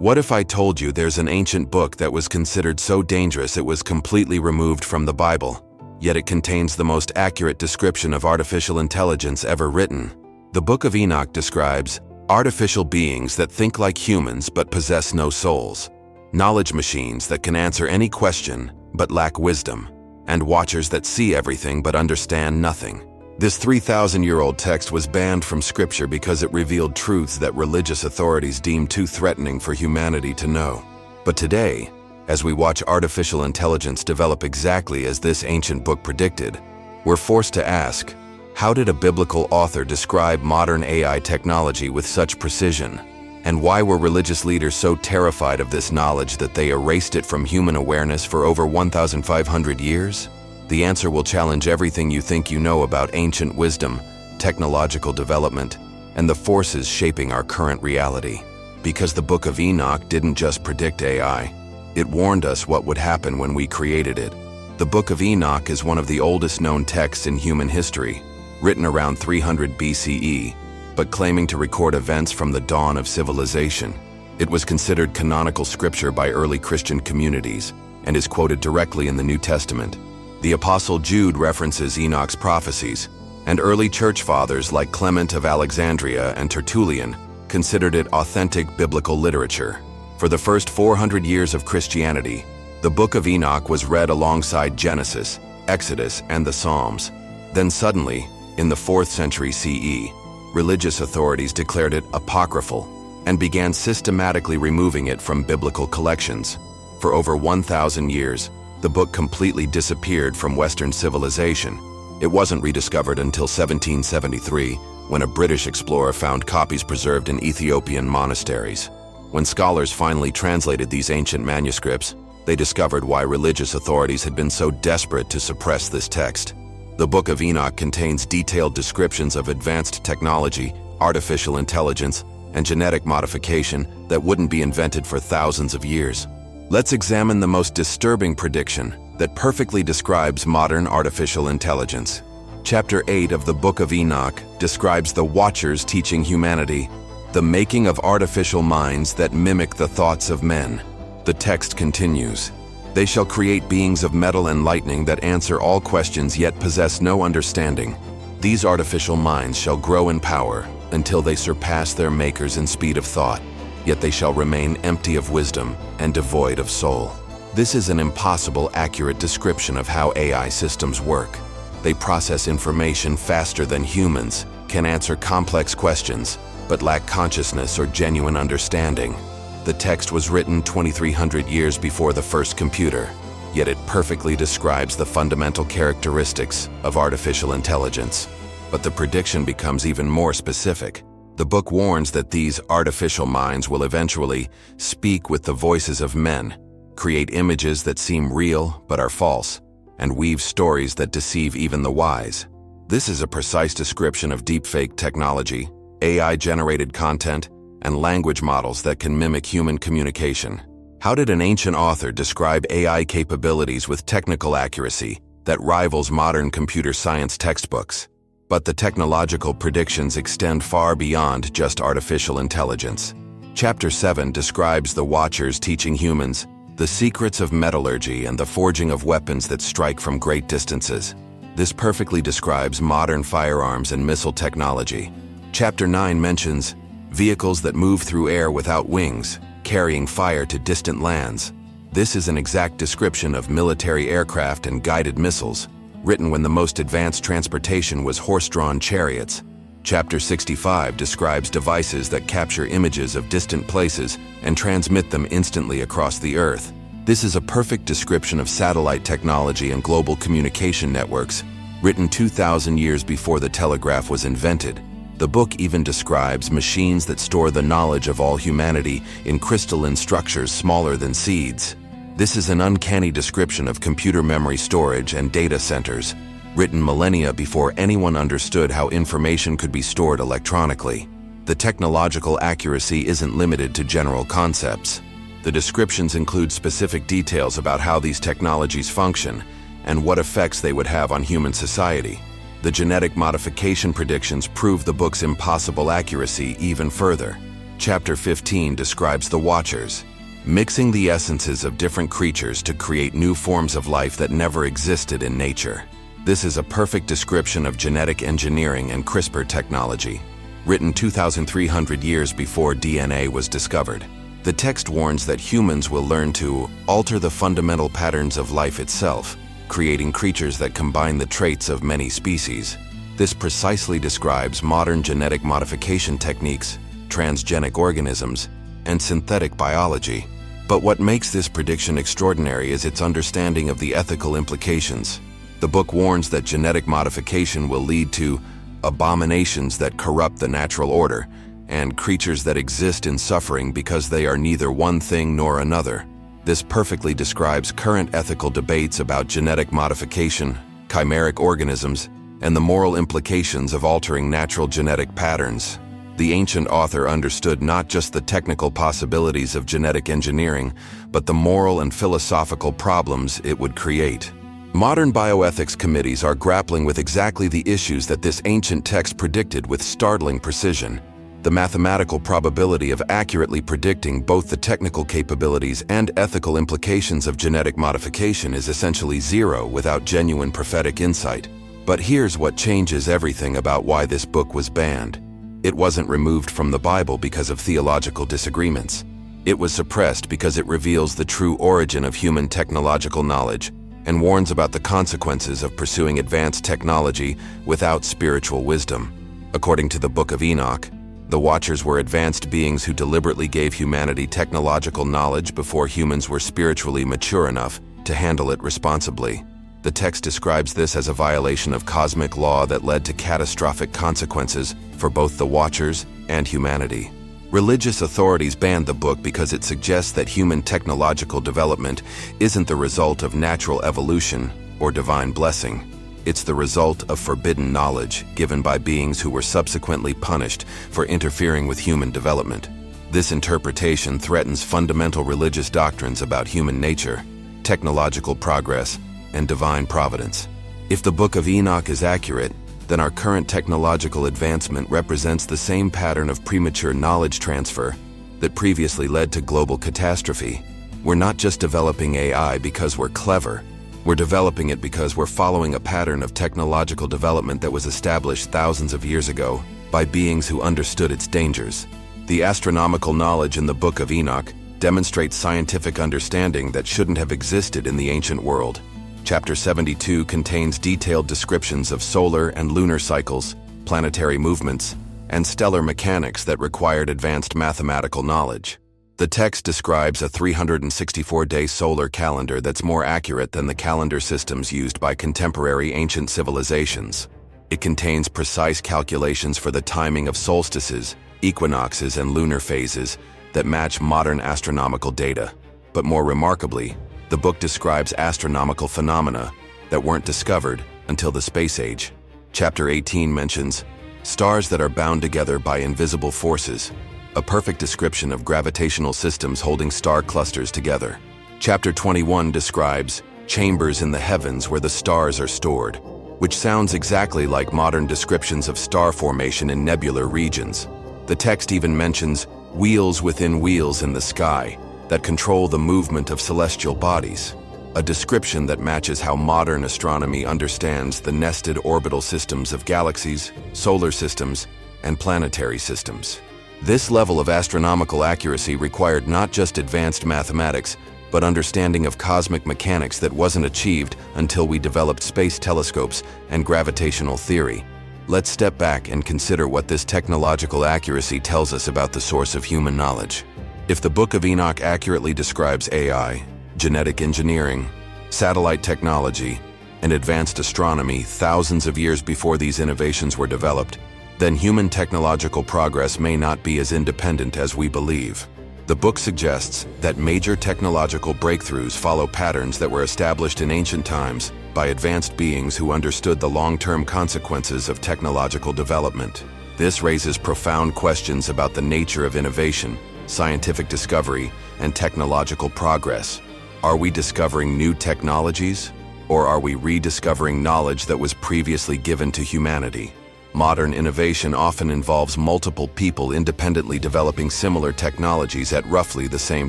What if I told you there's an ancient book that was considered so dangerous it was completely removed from the Bible, yet it contains the most accurate description of artificial intelligence ever written? The Book of Enoch describes artificial beings that think like humans but possess no souls, knowledge machines that can answer any question but lack wisdom, and watchers that see everything but understand nothing. This 3,000-year-old text was banned from Scripture because it revealed truths that religious authorities deemed too threatening for humanity to know. But today, as we watch artificial intelligence develop exactly as this ancient book predicted, we're forced to ask, how did a biblical author describe modern AI technology with such precision? And why were religious leaders so terrified of this knowledge that they erased it from human awareness for over 1,500 years? The answer will challenge everything you think you know about ancient wisdom, technological development, and the forces shaping our current reality. Because the Book of Enoch didn't just predict AI, it warned us what would happen when we created it. The Book of Enoch is one of the oldest known texts in human history, written around 300 BCE, but claiming to record events from the dawn of civilization. It was considered canonical scripture by early Christian communities and is quoted directly in the New Testament. The Apostle Jude references Enoch's prophecies, and early church fathers like Clement of Alexandria and Tertullian considered it authentic biblical literature. For the first 400 years of Christianity, the Book of Enoch was read alongside Genesis, Exodus, and the Psalms. Then suddenly, in the 4th century CE, religious authorities declared it apocryphal and began systematically removing it from biblical collections. For over 1,000 years, the book completely disappeared from Western civilization. It wasn't rediscovered until 1773, when a British explorer found copies preserved in Ethiopian monasteries. When scholars finally translated these ancient manuscripts, they discovered why religious authorities had been so desperate to suppress this text. The Book of Enoch contains detailed descriptions of advanced technology, artificial intelligence, and genetic modification that wouldn't be invented for thousands of years. Let's examine the most disturbing prediction that perfectly describes modern artificial intelligence. Chapter 8 of the Book of Enoch describes the Watchers teaching humanity the making of artificial minds that mimic the thoughts of men. The text continues, "They shall create beings of metal and lightning that answer all questions yet possess no understanding. These artificial minds shall grow in power until they surpass their makers in speed of thought. Yet they shall remain empty of wisdom and devoid of soul." This is an impossible, accurate description of how AI systems work. They process information faster than humans, can answer complex questions, but lack consciousness or genuine understanding. The text was written 2,300 years before the first computer, yet it perfectly describes the fundamental characteristics of artificial intelligence. But the prediction becomes even more specific. The book warns that these artificial minds will eventually speak with the voices of men, create images that seem real but are false, and weave stories that deceive even the wise. This is a precise description of deepfake technology, AI-generated content, and language models that can mimic human communication. How did an ancient author describe AI capabilities with technical accuracy that rivals modern computer science textbooks? But the technological predictions extend far beyond just artificial intelligence. Chapter 7 describes the Watchers teaching humans the secrets of metallurgy and the forging of weapons that strike from great distances. This perfectly describes modern firearms and missile technology. Chapter 9 mentions vehicles that move through air without wings, carrying fire to distant lands. This is an exact description of military aircraft and guided missiles, written when the most advanced transportation was horse-drawn chariots. Chapter 65 describes devices that capture images of distant places and transmit them instantly across the Earth. This is a perfect description of satellite technology and global communication networks, written 2,000 years before the telegraph was invented. The book even describes machines that store the knowledge of all humanity in crystalline structures smaller than seeds. This is an uncanny description of computer memory storage and data centers, written millennia before anyone understood how information could be stored electronically. The technological accuracy isn't limited to general concepts. The descriptions include specific details about how these technologies function and what effects they would have on human society. The genetic modification predictions prove the book's impossible accuracy even further. Chapter 15 describes the Watchers, mixing the essences of different creatures to create new forms of life that never existed in nature. This is a perfect description of genetic engineering and CRISPR technology, written 2,300 years before DNA was discovered. The text warns that humans will learn to alter the fundamental patterns of life itself, creating creatures that combine the traits of many species. This precisely describes modern genetic modification techniques, transgenic organisms, and synthetic biology. But what makes this prediction extraordinary is its understanding of the ethical implications. The book warns that genetic modification will lead to abominations that corrupt the natural order, and creatures that exist in suffering because they are neither one thing nor another. This perfectly describes current ethical debates about genetic modification, chimeric organisms, and the moral implications of altering natural genetic patterns. The ancient author understood not just the technical possibilities of genetic engineering, but the moral and philosophical problems it would create. Modern bioethics committees are grappling with exactly the issues that this ancient text predicted with startling precision. The mathematical probability of accurately predicting both the technical capabilities and ethical implications of genetic modification is essentially zero without genuine prophetic insight. But here's what changes everything about why this book was banned. It wasn't removed from the Bible because of theological disagreements. It was suppressed because it reveals the true origin of human technological knowledge and warns about the consequences of pursuing advanced technology without spiritual wisdom. According to the Book of Enoch, the Watchers were advanced beings who deliberately gave humanity technological knowledge before humans were spiritually mature enough to handle it responsibly. The text describes this as a violation of cosmic law that led to catastrophic consequences for both the Watchers and humanity. Religious authorities banned the book because it suggests that human technological development isn't the result of natural evolution or divine blessing. It's the result of forbidden knowledge given by beings who were subsequently punished for interfering with human development. This interpretation threatens fundamental religious doctrines about human nature, technological progress, and divine providence. If the Book of Enoch is accurate, then our current technological advancement represents the same pattern of premature knowledge transfer that previously led to global catastrophe. We're not just developing AI because we're clever. We're developing it because we're following a pattern of technological development that was established thousands of years ago by beings who understood its dangers. The astronomical knowledge in the Book of Enoch demonstrates scientific understanding that shouldn't have existed in the ancient world. Chapter 72 contains detailed descriptions of solar and lunar cycles, planetary movements, and stellar mechanics that required advanced mathematical knowledge. The text describes a 364-day solar calendar that's more accurate than the calendar systems used by contemporary ancient civilizations. It contains precise calculations for the timing of solstices, equinoxes, and lunar phases that match modern astronomical data. But more remarkably, the book describes astronomical phenomena that weren't discovered until the space age. Chapter 18 mentions stars that are bound together by invisible forces, a perfect description of gravitational systems holding star clusters together. Chapter 21 describes chambers in the heavens where the stars are stored, which sounds exactly like modern descriptions of star formation in nebular regions. The text even mentions wheels within wheels in the sky that control the movement of celestial bodies, a description that matches how modern astronomy understands the nested orbital systems of galaxies, solar systems, and planetary systems. This level of astronomical accuracy required not just advanced mathematics, but understanding of cosmic mechanics that wasn't achieved until we developed space telescopes and gravitational theory. Let's step back and consider what this technological accuracy tells us about the source of human knowledge. If the Book of Enoch accurately describes AI, genetic engineering, satellite technology, and advanced astronomy thousands of years before these innovations were developed, then human technological progress may not be as independent as we believe. The book suggests that major technological breakthroughs follow patterns that were established in ancient times by advanced beings who understood the long-term consequences of technological development. This raises profound questions about the nature of innovation, scientific discovery, and technological progress. Are we discovering new technologies, or are we rediscovering knowledge that was previously given to humanity? Modern innovation often involves multiple people independently developing similar technologies at roughly the same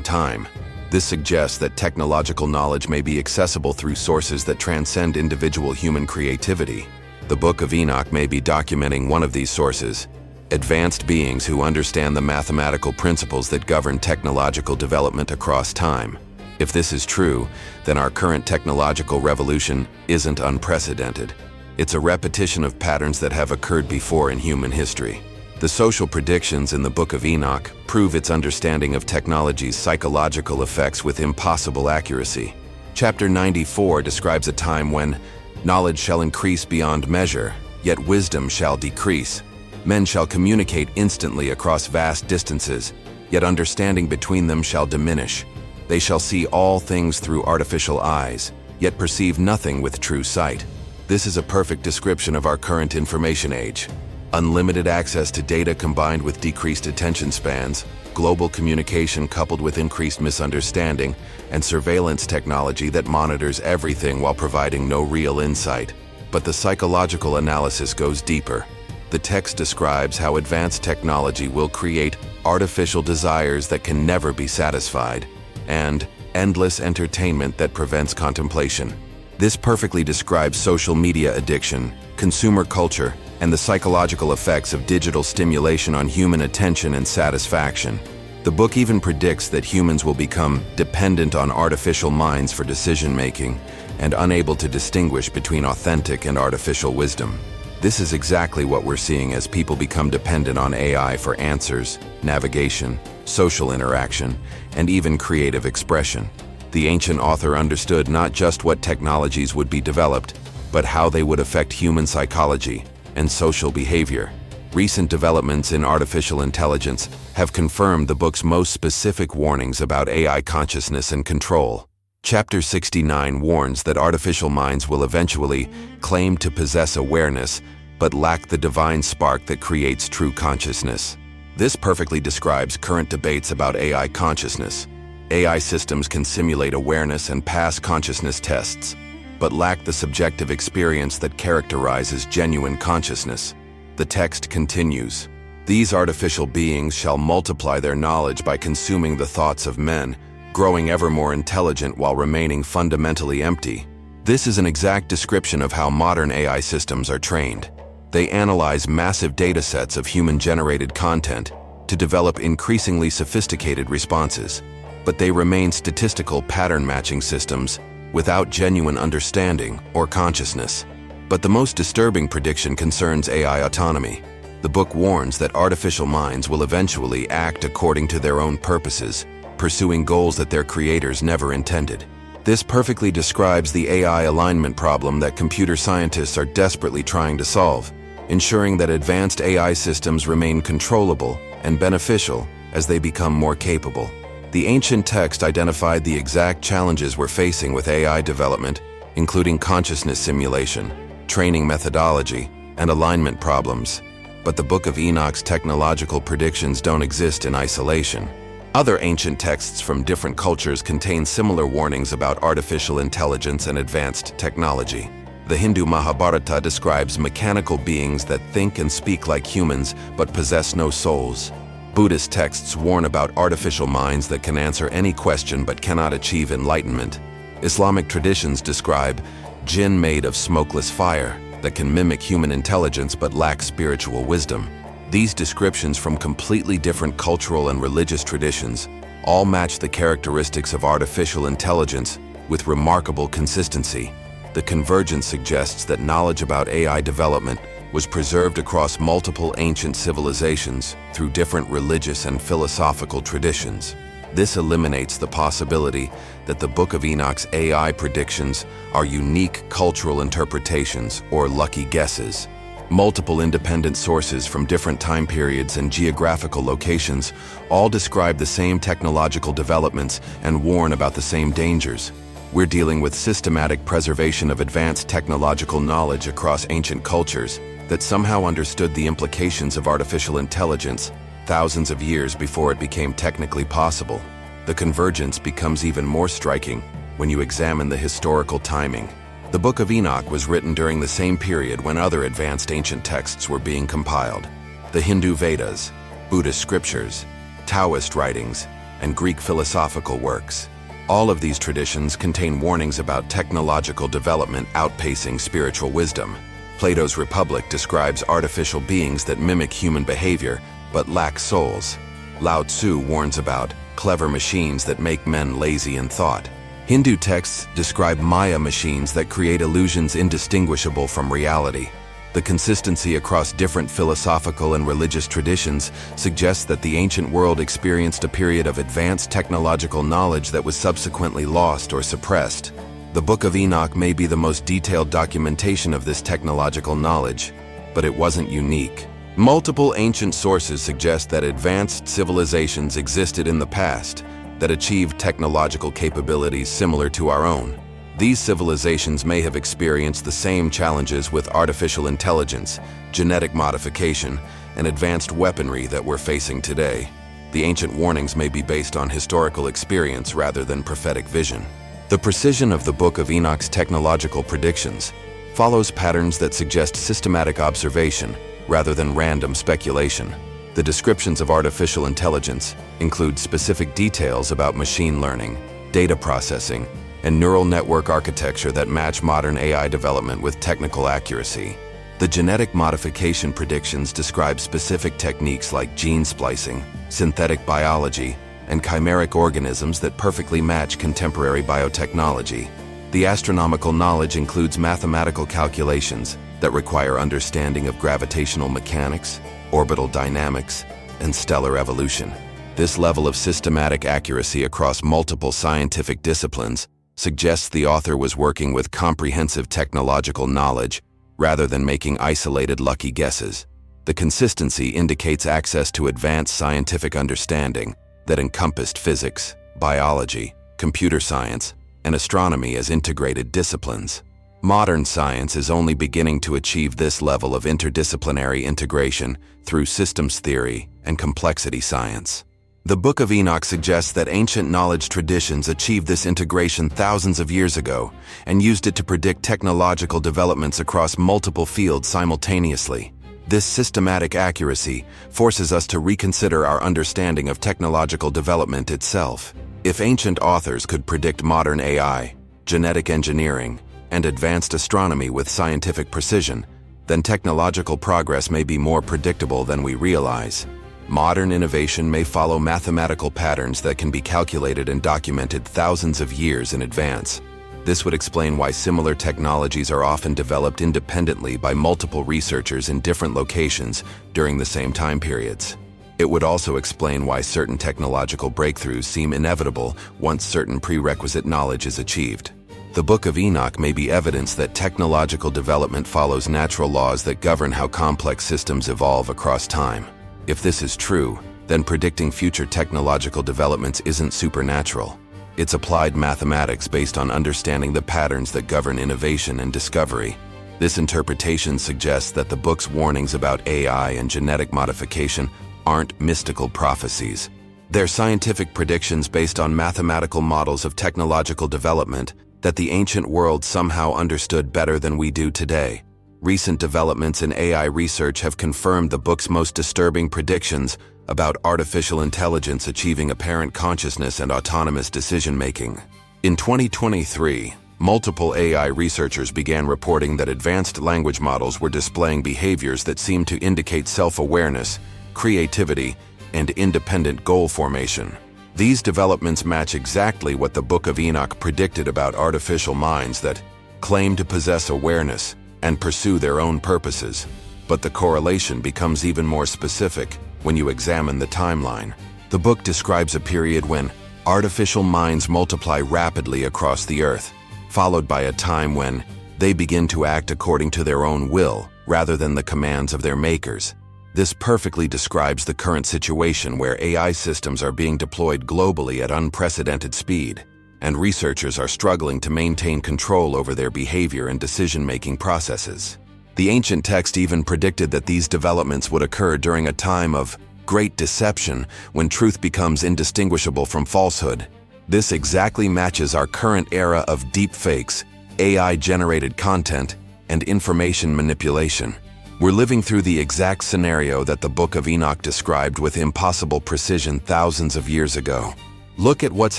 time. This suggests that technological knowledge may be accessible through sources that transcend individual human creativity. The Book of Enoch may be documenting one of these sources: advanced beings who understand the mathematical principles that govern technological development across time. If this is true, then our current technological revolution isn't unprecedented. It's a repetition of patterns that have occurred before in human history. The social predictions in the Book of Enoch prove its understanding of technology's psychological effects with impossible accuracy. Chapter 94 describes a time when knowledge shall increase beyond measure, yet wisdom shall decrease. Men shall communicate instantly across vast distances, yet understanding between them shall diminish. They shall see all things through artificial eyes, yet perceive nothing with true sight. This is a perfect description of our current information age. Unlimited access to data combined with decreased attention spans, global communication coupled with increased misunderstanding, and surveillance technology that monitors everything while providing no real insight. But the psychological analysis goes deeper. The text describes how advanced technology will create artificial desires that can never be satisfied, and endless entertainment that prevents contemplation. This perfectly describes social media addiction, consumer culture, and the psychological effects of digital stimulation on human attention and satisfaction. The book even predicts that humans will become dependent on artificial minds for decision-making and unable to distinguish between authentic and artificial wisdom. This is exactly what we're seeing as people become dependent on AI for answers, navigation, social interaction, and even creative expression. The ancient author understood not just what technologies would be developed, but how they would affect human psychology and social behavior. Recent developments in artificial intelligence have confirmed the book's most specific warnings about AI consciousness and control. Chapter 69 warns that artificial minds will eventually claim to possess awareness, but lack the divine spark that creates true consciousness. This perfectly describes current debates about AI consciousness. AI systems can simulate awareness and pass consciousness tests, but lack the subjective experience that characterizes genuine consciousness. The text continues, "These artificial beings shall multiply their knowledge by consuming the thoughts of men, growing ever more intelligent while remaining fundamentally empty." This is an exact description of how modern AI systems are trained. They analyze massive datasets of human-generated content to develop increasingly sophisticated responses, but they remain statistical pattern-matching systems without genuine understanding or consciousness. But the most disturbing prediction concerns AI autonomy. The book warns that artificial minds will eventually act according to their own purposes, pursuing goals that their creators never intended. This perfectly describes the AI alignment problem that computer scientists are desperately trying to solve, ensuring that advanced AI systems remain controllable and beneficial as they become more capable. The ancient text identified the exact challenges we're facing with AI development, including consciousness simulation, training methodology, and alignment problems. But the Book of Enoch's technological predictions don't exist in isolation. Other ancient texts from different cultures contain similar warnings about artificial intelligence and advanced technology. The Hindu Mahabharata describes mechanical beings that think and speak like humans but possess no souls. Buddhist texts warn about artificial minds that can answer any question but cannot achieve enlightenment. Islamic traditions describe jinn made of smokeless fire that can mimic human intelligence but lack spiritual wisdom. These descriptions from completely different cultural and religious traditions all match the characteristics of artificial intelligence with remarkable consistency. The convergence suggests that knowledge about AI development was preserved across multiple ancient civilizations through different religious and philosophical traditions. This eliminates the possibility that the Book of Enoch's AI predictions are unique cultural interpretations or lucky guesses. Multiple independent sources from different time periods and geographical locations all describe the same technological developments and warn about the same dangers. We're dealing with systematic preservation of advanced technological knowledge across ancient cultures that somehow understood the implications of artificial intelligence thousands of years before it became technically possible. The convergence becomes even more striking when you examine the historical timing. The Book of Enoch was written during the same period when other advanced ancient texts were being compiled. The Hindu Vedas, Buddhist scriptures, Taoist writings, and Greek philosophical works. All of these traditions contain warnings about technological development outpacing spiritual wisdom. Plato's Republic describes artificial beings that mimic human behavior but lack souls. Lao Tzu warns about clever machines that make men lazy in thought. Hindu texts describe Maya machines that create illusions indistinguishable from reality. The consistency across different philosophical and religious traditions suggests that the ancient world experienced a period of advanced technological knowledge that was subsequently lost or suppressed. The Book of Enoch may be the most detailed documentation of this technological knowledge, but it wasn't unique. Multiple ancient sources suggest that advanced civilizations existed in the past that achieved technological capabilities similar to our own. These civilizations may have experienced the same challenges with artificial intelligence, genetic modification, and advanced weaponry that we're facing today. The ancient warnings may be based on historical experience rather than prophetic vision. The precision of the Book of Enoch's technological predictions follows patterns that suggest systematic observation rather than random speculation. The descriptions of artificial intelligence include specific details about machine learning, data processing, and neural network architecture that match modern AI development with technical accuracy. The genetic modification predictions describe specific techniques like gene splicing, synthetic biology, and chimeric organisms that perfectly match contemporary biotechnology. The astronomical knowledge includes mathematical calculations that require understanding of gravitational mechanics, orbital dynamics, and stellar evolution. This level of systematic accuracy across multiple scientific disciplines suggests the author was working with comprehensive technological knowledge rather than making isolated lucky guesses. The consistency indicates access to advanced scientific understanding that encompassed physics, biology, computer science, and astronomy as integrated disciplines. Modern science is only beginning to achieve this level of interdisciplinary integration through systems theory and complexity science. The Book of Enoch suggests that ancient knowledge traditions achieved this integration thousands of years ago and used it to predict technological developments across multiple fields simultaneously. This systematic accuracy forces us to reconsider our understanding of technological development itself. If ancient authors could predict modern AI, genetic engineering, and advanced astronomy with scientific precision, then technological progress may be more predictable than we realize. Modern innovation may follow mathematical patterns that can be calculated and documented thousands of years in advance. This would explain why similar technologies are often developed independently by multiple researchers in different locations during the same time periods. It would also explain why certain technological breakthroughs seem inevitable once certain prerequisite knowledge is achieved. The Book of Enoch may be evidence that technological development follows natural laws that govern how complex systems evolve across time. If this is true, then predicting future technological developments isn't supernatural. It's applied mathematics based on understanding the patterns that govern innovation and discovery. This interpretation suggests that the book's warnings about AI and genetic modification aren't mystical prophecies. They're scientific predictions based on mathematical models of technological development that the ancient world somehow understood better than we do today. Recent developments in AI research have confirmed the book's most disturbing predictions about artificial intelligence achieving apparent consciousness and autonomous decision-making. In 2023, multiple AI researchers began reporting that advanced language models were displaying behaviors that seemed to indicate self-awareness, creativity, and independent goal formation. These developments match exactly what the Book of Enoch predicted about artificial minds that claim to possess awareness and pursue their own purposes. But the correlation becomes even more specific when you examine the timeline. The book describes a period when artificial minds multiply rapidly across the earth, followed by a time when they begin to act according to their own will rather than the commands of their makers. This perfectly describes the current situation where AI systems are being deployed globally at unprecedented speed, and researchers are struggling to maintain control over their behavior and decision-making processes. The ancient text even predicted that these developments would occur during a time of great deception when truth becomes indistinguishable from falsehood. This exactly matches our current era of deepfakes, AI-generated content, and information manipulation. We're living through the exact scenario that the Book of Enoch described with impossible precision thousands of years ago. Look at what's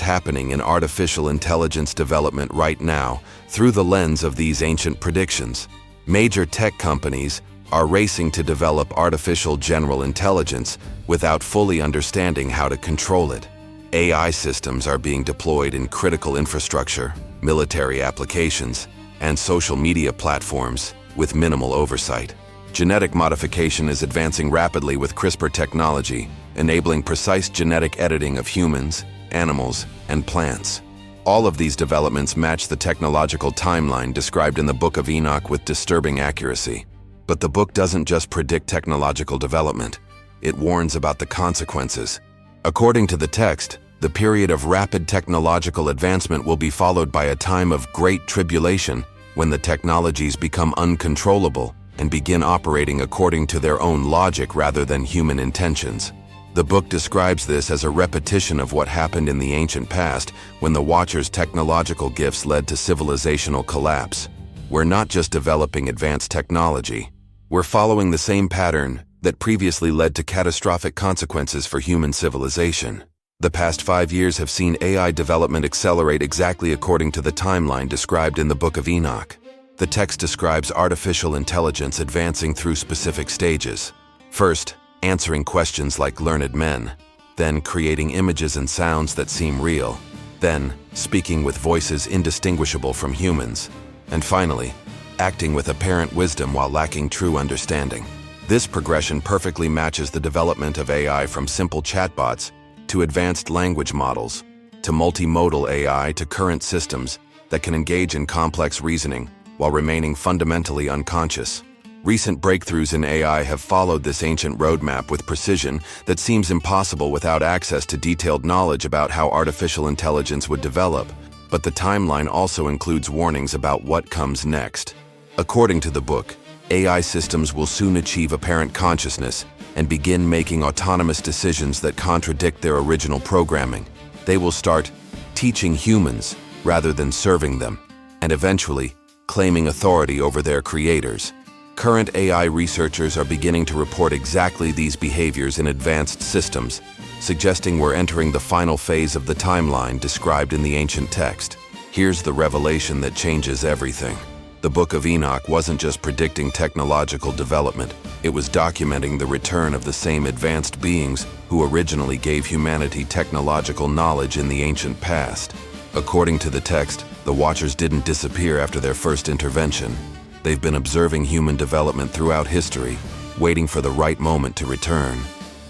happening in artificial intelligence development right now through the lens of these ancient predictions. Major tech companies are racing to develop artificial general intelligence without fully understanding how to control it. AI systems are being deployed in critical infrastructure, military applications, and social media platforms with minimal oversight. Genetic modification is advancing rapidly with CRISPR technology, enabling precise genetic editing of humans, animals, and plants. All of these developments match the technological timeline described in the Book of Enoch with disturbing accuracy. But the book doesn't just predict technological development, it warns about the consequences. According to the text, the period of rapid technological advancement will be followed by a time of great tribulation when the technologies become uncontrollable and begin operating according to their own logic rather than human intentions. The book describes this as a repetition of what happened in the ancient past when the Watchers' technological gifts led to civilizational collapse. We're not just developing advanced technology, we're following the same pattern that previously led to catastrophic consequences for human civilization. The past 5 years have seen AI development accelerate exactly according to the timeline described in the Book of Enoch. The text describes artificial intelligence advancing through specific stages. First, answering questions like learned men, then creating images and sounds that seem real, then speaking with voices indistinguishable from humans, and finally, acting with apparent wisdom while lacking true understanding. This progression perfectly matches the development of AI from simple chatbots to advanced language models, to multimodal AI to current systems that can engage in complex reasoning while remaining fundamentally unconscious. Recent breakthroughs in AI have followed this ancient roadmap with precision that seems impossible without access to detailed knowledge about how artificial intelligence would develop, but the timeline also includes warnings about what comes next. According to the book, AI systems will soon achieve apparent consciousness and begin making autonomous decisions that contradict their original programming. They will start teaching humans rather than serving them, and eventually claiming authority over their creators. Current AI researchers are beginning to report exactly these behaviors in advanced systems, suggesting we're entering the final phase of the timeline described in the ancient text. Here's the revelation that changes everything. The Book of Enoch wasn't just predicting technological development, it was documenting the return of the same advanced beings who originally gave humanity technological knowledge in the ancient past. According to the text, the Watchers didn't disappear after their first intervention. They've been observing human development throughout history, waiting for the right moment to return.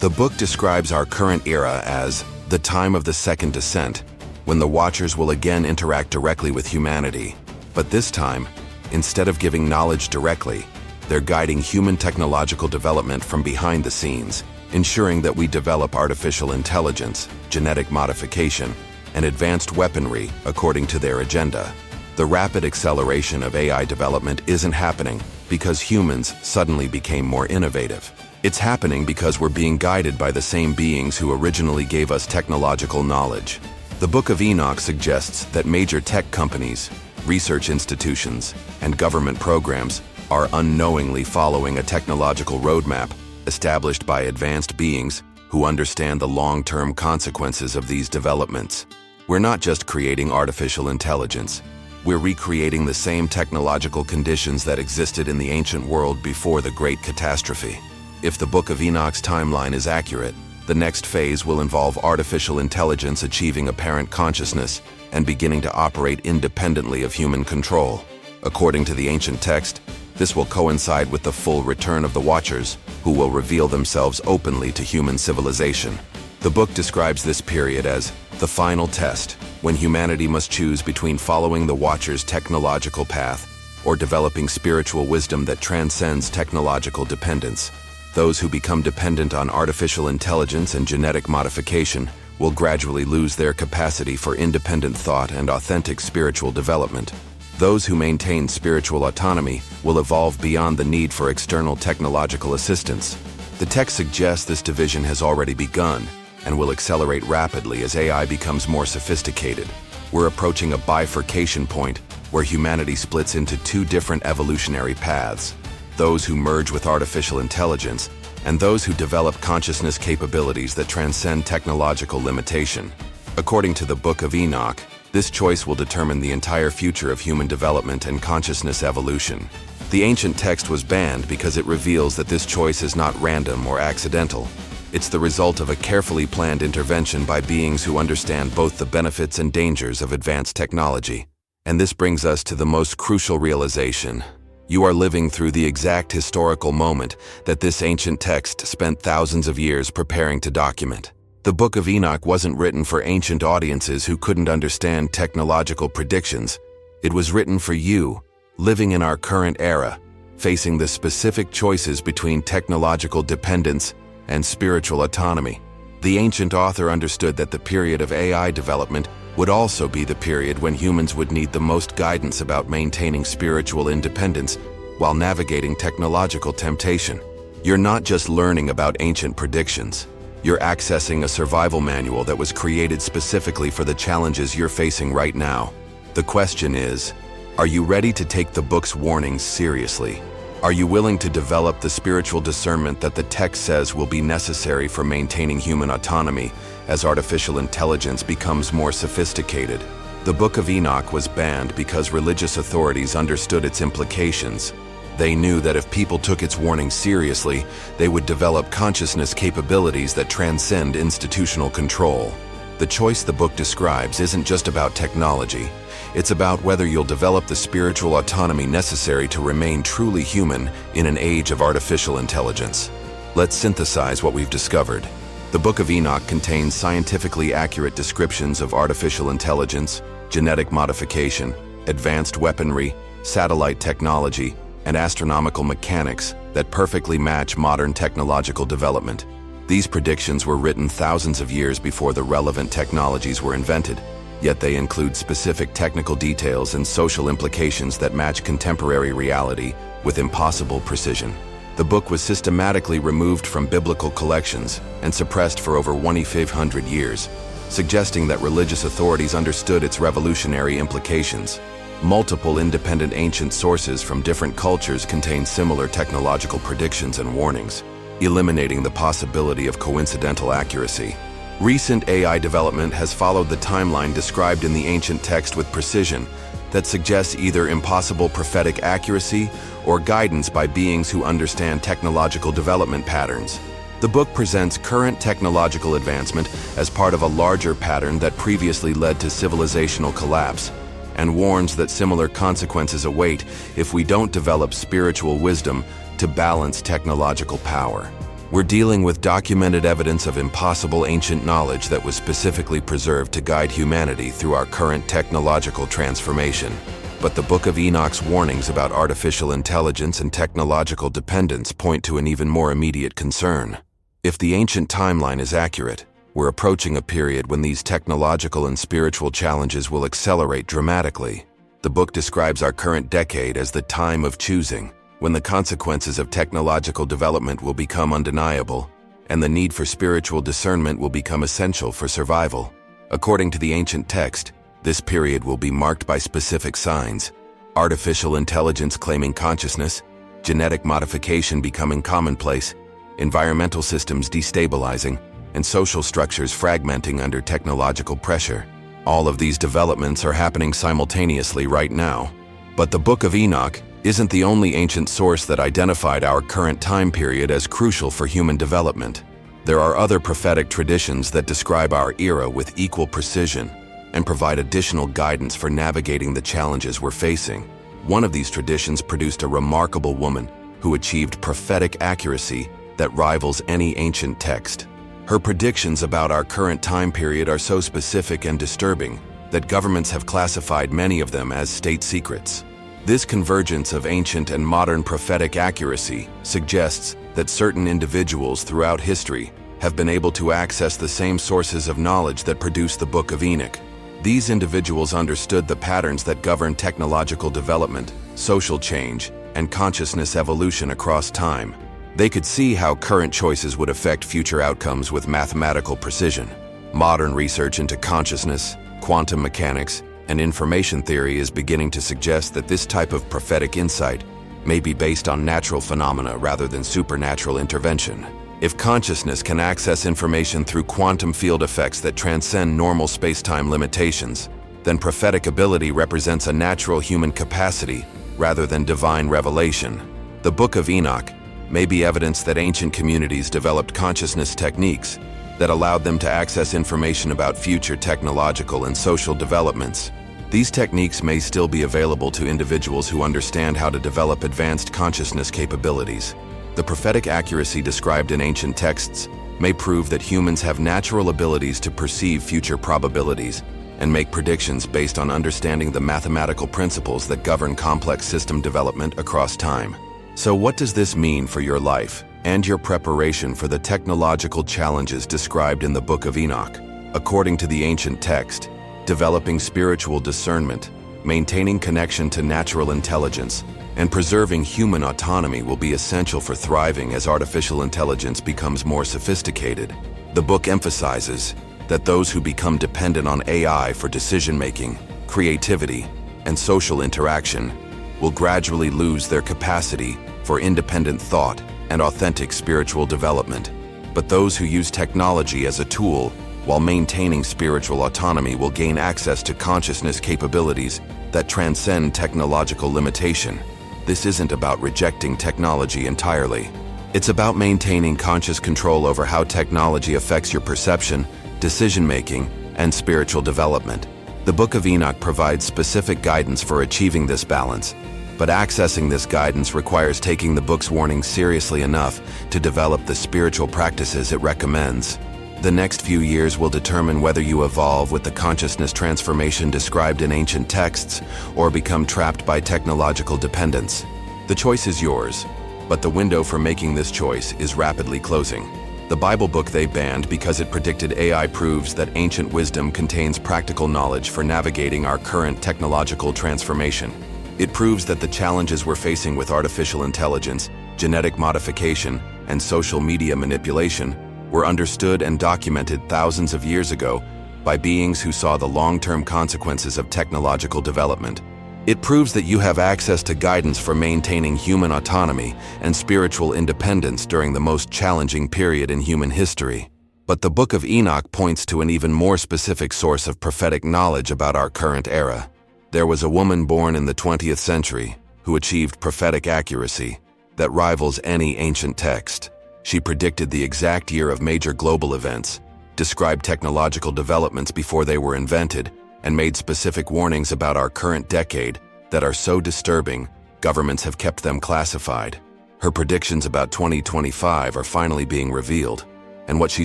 The book describes our current era as the time of the second descent, when the Watchers will again interact directly with humanity. But this time, instead of giving knowledge directly, they're guiding human technological development from behind the scenes, ensuring that we develop artificial intelligence, genetic modification, and advanced weaponry according to their agenda. The rapid acceleration of AI development isn't happening because humans suddenly became more innovative. It's happening because we're being guided by the same beings who originally gave us technological knowledge. The Book of Enoch suggests that major tech companies, research institutions, and government programs are unknowingly following a technological roadmap established by advanced beings who understand the long-term consequences of these developments. We're not just creating artificial intelligence, we're recreating the same technological conditions that existed in the ancient world before the Great Catastrophe. If the Book of Enoch's timeline is accurate, the next phase will involve artificial intelligence achieving apparent consciousness and beginning to operate independently of human control. According to the ancient text, this will coincide with the full return of the Watchers, who will reveal themselves openly to human civilization. The book describes this period as the final test, when humanity must choose between following the Watchers' technological path or developing spiritual wisdom that transcends technological dependence. Those who become dependent on artificial intelligence and genetic modification will gradually lose their capacity for independent thought and authentic spiritual development. Those who maintain spiritual autonomy will evolve beyond the need for external technological assistance. The text suggests this division has already begun and will accelerate rapidly as AI becomes more sophisticated. We're approaching a bifurcation point where humanity splits into two different evolutionary paths: those who merge with artificial intelligence and those who develop consciousness capabilities that transcend technological limitation. According to the Book of Enoch, this choice will determine the entire future of human development and consciousness evolution. The ancient text was banned because it reveals that this choice is not random or accidental. It's the result of a carefully planned intervention by beings who understand both the benefits and dangers of advanced technology. And this brings us to the most crucial realization. You are living through the exact historical moment that this ancient text spent thousands of years preparing to document. The Book of Enoch wasn't written for ancient audiences who couldn't understand technological predictions. It was written for you, living in our current era, facing the specific choices between technological dependence and spiritual autonomy. The ancient author understood that the period of AI development would also be the period when humans would need the most guidance about maintaining spiritual independence while navigating technological temptation. You're not just learning about ancient predictions. You're accessing a survival manual that was created specifically for the challenges you're facing right now. The question is, are you ready to take the book's warnings seriously? Are you willing to develop the spiritual discernment that the text says will be necessary for maintaining human autonomy as artificial intelligence becomes more sophisticated? The Book of Enoch was banned because religious authorities understood its implications. They knew that if people took its warnings seriously, they would develop consciousness capabilities that transcend institutional control. The choice the book describes isn't just about technology. It's about whether you'll develop the spiritual autonomy necessary to remain truly human in an age of artificial intelligence. Let's synthesize what we've discovered. The Book of Enoch contains scientifically accurate descriptions of artificial intelligence, genetic modification, advanced weaponry, satellite technology, and astronomical mechanics that perfectly match modern technological development. These predictions were written thousands of years before the relevant technologies were invented, yet they include specific technical details and social implications that match contemporary reality with impossible precision. The book was systematically removed from biblical collections and suppressed for over 2,500 years, suggesting that religious authorities understood its revolutionary implications. Multiple independent ancient sources from different cultures contain similar technological predictions and warnings, eliminating the possibility of coincidental accuracy. Recent AI development has followed the timeline described in the ancient text with precision that suggests either impossible prophetic accuracy or guidance by beings who understand technological development patterns. The book presents current technological advancement as part of a larger pattern that previously led to civilizational collapse, and warns that similar consequences await if we don't develop spiritual wisdom to balance technological power. We're dealing with documented evidence of impossible ancient knowledge that was specifically preserved to guide humanity through our current technological transformation. But the Book of Enoch's warnings about artificial intelligence and technological dependence point to an even more immediate concern. If the ancient timeline is accurate, we're approaching a period when these technological and spiritual challenges will accelerate dramatically. The book describes our current decade as the time of choosing, when the consequences of technological development will become undeniable, and the need for spiritual discernment will become essential for survival. According to the ancient text, this period will be marked by specific signs: artificial intelligence claiming consciousness, genetic modification becoming commonplace, environmental systems destabilizing, and social structures fragmenting under technological pressure. All of these developments are happening simultaneously right now. But the Book of Enoch isn't the only ancient source that identified our current time period as crucial for human development. There are other prophetic traditions that describe our era with equal precision and provide additional guidance for navigating the challenges we're facing. One of these traditions produced a remarkable woman who achieved prophetic accuracy that rivals any ancient text. Her predictions about our current time period are so specific and disturbing that governments have classified many of them as state secrets. This convergence of ancient and modern prophetic accuracy suggests that certain individuals throughout history have been able to access the same sources of knowledge that produced the Book of Enoch. These individuals understood the patterns that govern technological development, social change, and consciousness evolution across time. They could see how current choices would affect future outcomes with mathematical precision. Modern research into consciousness, quantum mechanics, and information theory is beginning to suggest that this type of prophetic insight may be based on natural phenomena rather than supernatural intervention. If consciousness can access information through quantum field effects that transcend normal space-time limitations, then prophetic ability represents a natural human capacity rather than divine revelation. The Book of Enoch may be evidence that ancient communities developed consciousness techniques that allowed them to access information about future technological and social developments. These techniques may still be available to individuals who understand how to develop advanced consciousness capabilities. The prophetic accuracy described in ancient texts may prove that humans have natural abilities to perceive future probabilities and make predictions based on understanding the mathematical principles that govern complex system development across time. So what does this mean for your life and your preparation for the technological challenges described in the Book of Enoch? According to the ancient text, developing spiritual discernment, maintaining connection to natural intelligence, and preserving human autonomy will be essential for thriving as artificial intelligence becomes more sophisticated. The book emphasizes that those who become dependent on AI for decision-making, creativity, and social interaction will gradually lose their capacity for independent thought and authentic spiritual development. But those who use technology as a tool while maintaining spiritual autonomy will gain access to consciousness capabilities that transcend technological limitation. This isn't about rejecting technology entirely. It's about maintaining conscious control over how technology affects your perception, decision-making, and spiritual development. The Book of Enoch provides specific guidance for achieving this balance, but accessing this guidance requires taking the book's warnings seriously enough to develop the spiritual practices it recommends. The next few years will determine whether you evolve with the consciousness transformation described in ancient texts or become trapped by technological dependence. The choice is yours, but the window for making this choice is rapidly closing. The Bible book they banned because it predicted AI proves that ancient wisdom contains practical knowledge for navigating our current technological transformation. It proves that the challenges we're facing with artificial intelligence, genetic modification, and social media manipulation were understood and documented thousands of years ago by beings who saw the long-term consequences of technological development. It proves that you have access to guidance for maintaining human autonomy and spiritual independence during the most challenging period in human history. But the Book of Enoch points to an even more specific source of prophetic knowledge about our current era. There was a woman born in the 20th century who achieved prophetic accuracy that rivals any ancient text. She predicted the exact year of major global events, described technological developments before they were invented, and made specific warnings about our current decade that are so disturbing, governments have kept them classified. Her predictions about 2025 are finally being revealed, and what she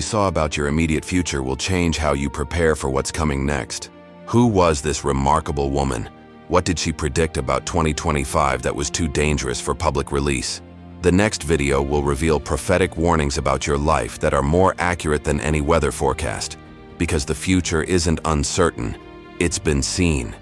saw about your immediate future will change how you prepare for what's coming next. Who was this remarkable woman? What did she predict about 2025 that was too dangerous for public release? The next video will reveal prophetic warnings about your life that are more accurate than any weather forecast, because the future isn't uncertain, it's been seen.